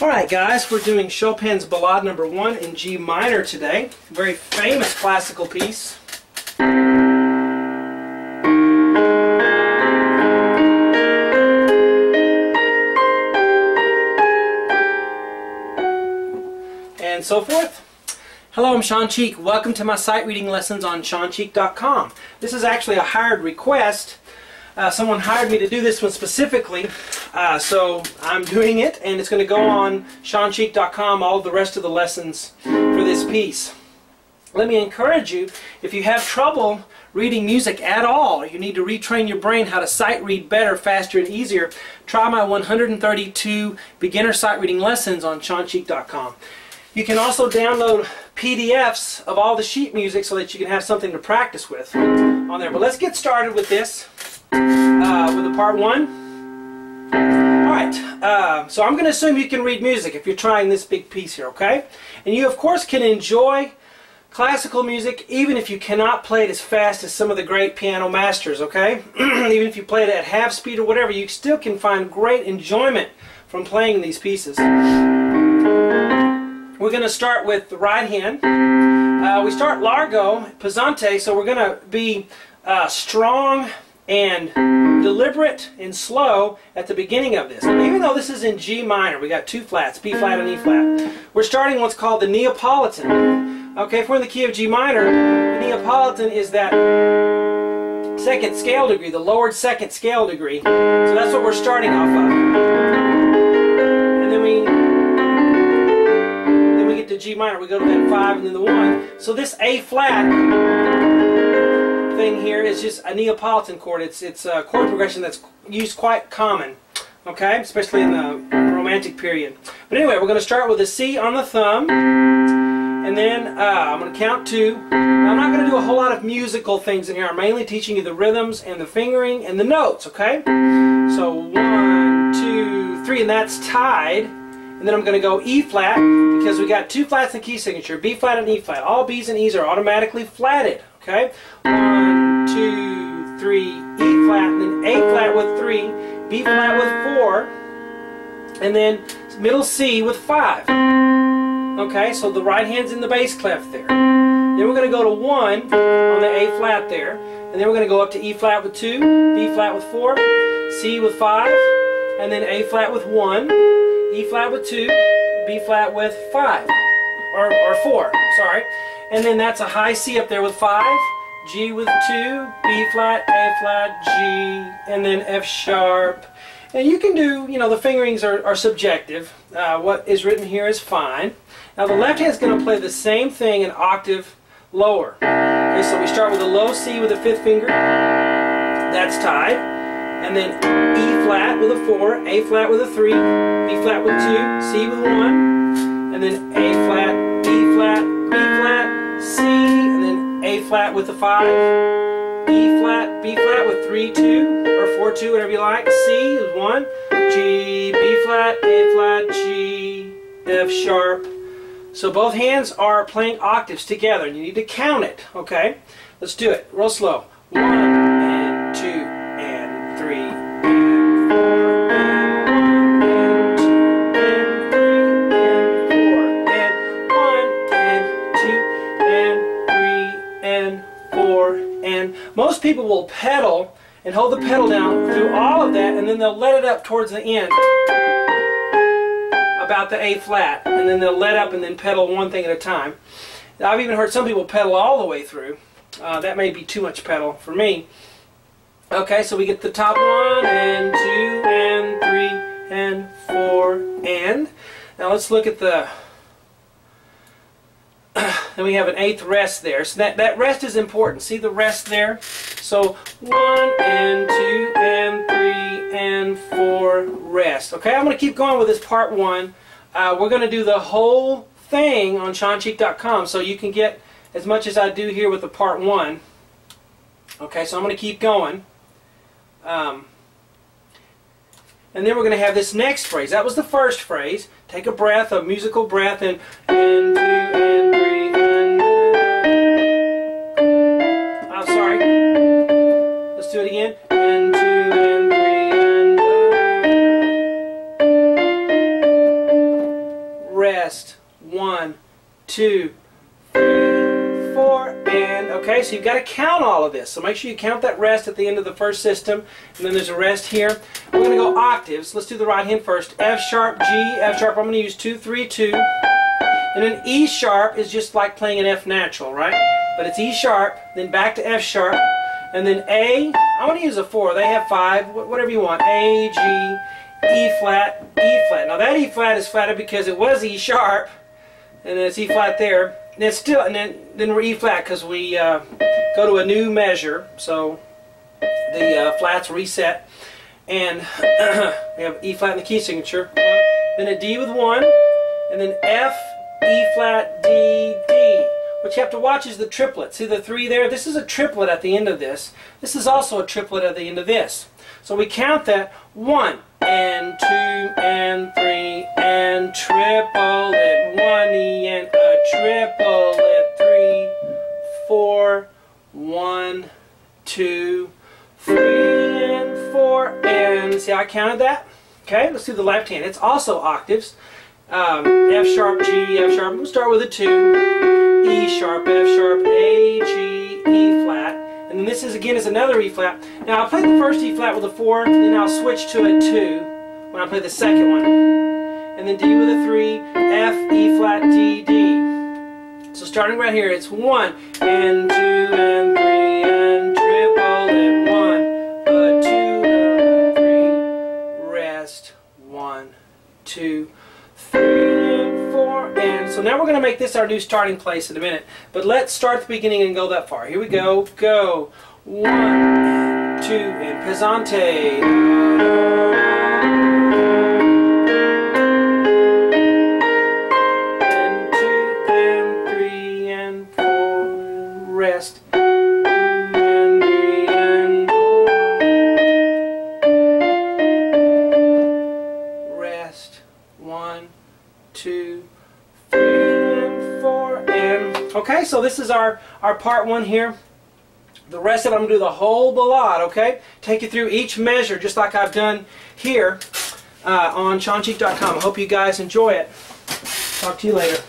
Alright guys, we're doing Chopin's Ballade number 1 in G minor today. A very famous classical piece. And so forth. Hello, I'm Shawn Cheek. Welcome to my sight reading lessons on shawncheek.com. This is actually a hired request. Someone hired me to do this one specifically, so I'm doing it, and it's going to go on shawncheek.com, all of the rest of the lessons for this piece. Let me encourage you, if you have trouble reading music at all, or you need to retrain your brain how to sight read better, faster, and easier, try my 132 beginner sight reading lessons on shawncheek.com. You can also download PDFs of all the sheet music so that you can have something to practice with on there. But let's get started with this. With the part 1. Alright, so I'm going to assume you can read music if you're trying this big piece here, okay? And you of course can enjoy classical music even if you cannot play it as fast as some of the great piano masters, okay? Even if you play it at half speed or whatever, you still can find great enjoyment from playing these pieces. We're going to start with the right hand. We start largo, pesante, so we're going to be strong and deliberate and slow at the beginning of this. Even though this is in G minor, we got 2 flats, B flat and E flat. We're starting what's called the Neapolitan. Okay, if we're in the key of G minor, the Neapolitan is that second scale degree, the lowered second scale degree. So that's what we're starting off of. And then we get to G minor, we go to that 5 and then the 1. So this A flat thing here is just a Neapolitan chord. It's a chord progression that's used quite common, okay, especially in the Romantic period. But anyway, we're going to start with a C on the thumb, and then I'm going to count 2. Now, I'm not going to do a whole lot of musical things in here. I'm mainly teaching you the rhythms and the fingering and the notes, okay? So 1, 2, 3, and that's tied. And then I'm going to go E flat because we got 2 flats in the key signature, B flat and E flat. All B's and E's are automatically flatted. Okay, 1, 2, 3, E flat, and then A flat with 3, B flat with 4, and then middle C with 5. Okay, so the right hand's in the bass clef there. Then we're going to go to 1 on the A flat there, and then we're going to go up to E flat with 2, B flat with 4, C with 5, and then A flat with 1, E flat with 2, B flat with 5, or 4, sorry. And then that's a high C up there with 5, G with 2, B flat, A flat, G, and then F sharp. And you can do, you know, the fingerings are subjective. What is written here is fine. Now the left hand is going to play the same thing an octave lower. Okay, so we start with a low C with a 5th finger. That's tied. And then E flat with a 4, A flat with a 3, B flat with 2, C with 1, and then A flat, B flat, B flat, C, and then A flat with a 5, E flat, B flat with 3, 2, or 4, 2, whatever you like, C is 1, G, B flat, A flat, G, F sharp. So both hands are playing octaves together, and you need to count it, okay? Let's do it, real slow. 1, and 2, and 3, and 4, and 1, and 2, and most people will pedal and hold the pedal down through all of that, and then they'll let it up towards the end about the A flat, and then they'll let up and then pedal one thing at a time. I've even heard some people pedal all the way through. That may be too much pedal for me. Okay, so we get the top 1 and 2 and 3 and 4 and. Now let's look at the. Then we have an 8th rest there. So that rest is important. See the rest there? So 1 and 2 and 3 and 4 rest. Okay, I'm going to keep going with this part 1. We're going to do the whole thing on shawncheek.com so you can get as much as I do here with the part 1. Okay, so I'm going to keep going. And then we're going to have this next phrase. That was the first phrase. Take a breath, a musical breath, and 2 and 3 and. Oh, sorry. Let's do it again. And 2 and 3 and. rest, 1, 2, 3, 4, and okay, so you've got to count all of this. So make sure you count that rest at the end of the first system, and then there's a rest here. We're going to go octaves. Let's do the right hand first. F sharp, G, F sharp. I'm going to use 2, 3, 2. And then E sharp is just like playing an F natural, right? But it's E sharp, then back to F sharp, and then A. I'm going to use a 4. They have 5, whatever you want. A, G, E flat, E flat. Now that E flat is flatted because it was E sharp, and then it's E flat there. And it's still, and then we're E flat because we go to a new measure, so the flats reset, and we have E flat in the key signature. Then a D with 1, and then F, E flat, D, D. What you have to watch is the triplet. See the 3 there? This is a triplet at the end of this. This is also a triplet at the end of this. So we count that 1 and 2 and 3 and triplet, 1 E and a triplet, 3, 4, 1, 2, 3 and 4, and see how I counted that? Okay, let's do the left hand. It's also octaves. F sharp, G, F sharp. We'll start with a 2. E sharp, F sharp, A, G, E flat. And then this is again is another E flat. Now I'll play the first E flat with a 4, then I'll switch to a 2 when I play the second one. And then D with a 3, F, E flat, D, D. So starting right here, it's 1 and 2 and 3 and triplet, 1, a 2, a 3, rest, 1, 2, 3 and 4, and so now we're going to make this our new starting place in a minute. But let's start at the beginning and go that far. Here we go. Go. 1 and 2 and pesante. And 2 and 3 and 4. Rest. And 3 and 4. Rest. 1, 2, 3 and 4, and okay, so this is our part 1 here. The rest of it I'm going to do the whole ballade, okay? Take you through each measure just like I've done here on shawncheek.com. I hope you guys enjoy it. Talk to you later.